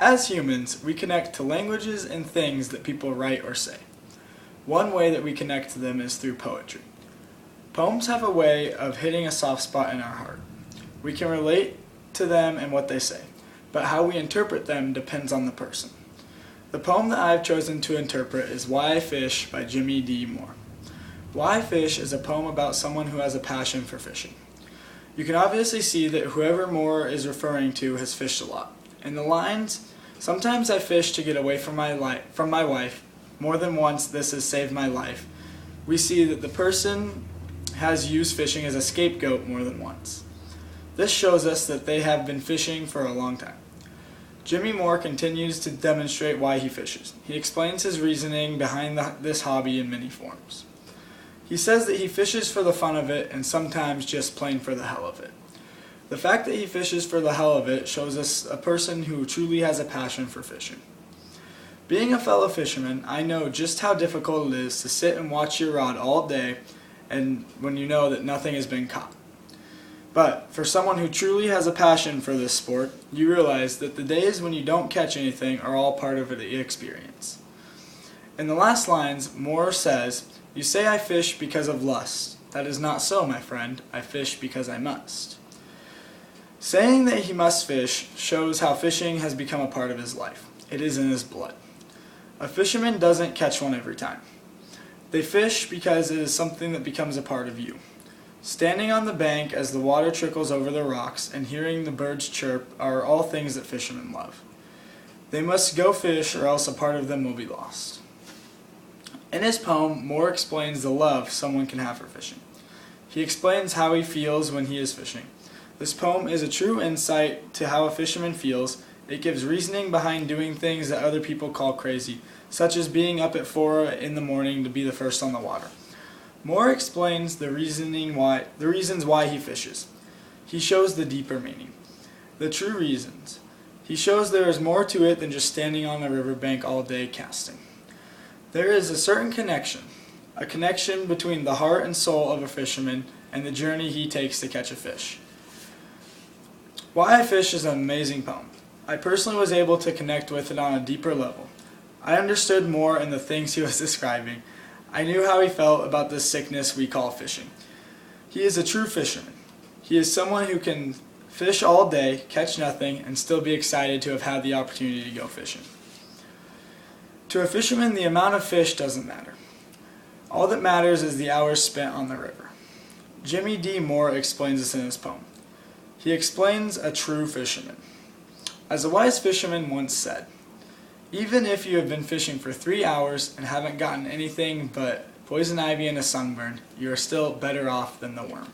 As humans, we connect to languages and things that people write or say. One way that we connect to them is through poetry. Poems have a way of hitting a soft spot in our heart. We can relate to them and what they say, but how we interpret them depends on the person. The poem that I've chosen to interpret is Why I Fish by Jimmy D. Moore. Why I Fish is a poem about someone who has a passion for fishing. You can obviously see that whoever Moore is referring to has fished a lot. In the lines, sometimes I fish to get away from my wife. More than once this has saved my life. We see that the person has used fishing as a scapegoat more than once. This shows us that they have been fishing for a long time. Jimmy Moore continues to demonstrate why he fishes. He explains his reasoning behind this hobby in many forms. He says that he fishes for the fun of it and sometimes just plain for the hell of it. The fact that he fishes for the hell of it shows us a person who truly has a passion for fishing. Being a fellow fisherman, I know just how difficult it is to sit and watch your rod all day and when you know that nothing has been caught. But for someone who truly has a passion for this sport, you realize that the days when you don't catch anything are all part of the experience. In the last lines, Moore says, "You say I fish because of lust. That is not so, my friend. I fish because I must." Saying that he must fish shows how fishing has become a part of his life. It is in his blood. A fisherman doesn't catch one every time. They fish because it is something that becomes a part of you. Standing on the bank as the water trickles over the rocks and hearing the birds chirp are all things that fishermen love. They must go fish or else a part of them will be lost. In his poem, Moore explains the love someone can have for fishing. He explains how he feels when he is fishing. This poem is a true insight to how a fisherman feels. It gives reasoning behind doing things that other people call crazy, such as being up at 4 in the morning to be the first on the water. Moore explains the reasons why he fishes. He shows the deeper meaning, the true reasons. He shows there is more to it than just standing on the riverbank all day casting. There is a certain connection, a connection between the heart and soul of a fisherman and the journey he takes to catch a fish. Why I Fish is an amazing poem. I personally was able to connect with it on a deeper level. I understood more in the things he was describing. I knew how he felt about this sickness we call fishing. He is a true fisherman. He is someone who can fish all day, catch nothing, and still be excited to have had the opportunity to go fishing. To a fisherman, the amount of fish doesn't matter. All that matters is the hours spent on the river. Jimmy D. Moore explains this in his poem. He explains a true fisherman. As a wise fisherman once said, "Even if you have been fishing for 3 hours and haven't gotten anything but poison ivy and a sunburn, you are still better off than the worm."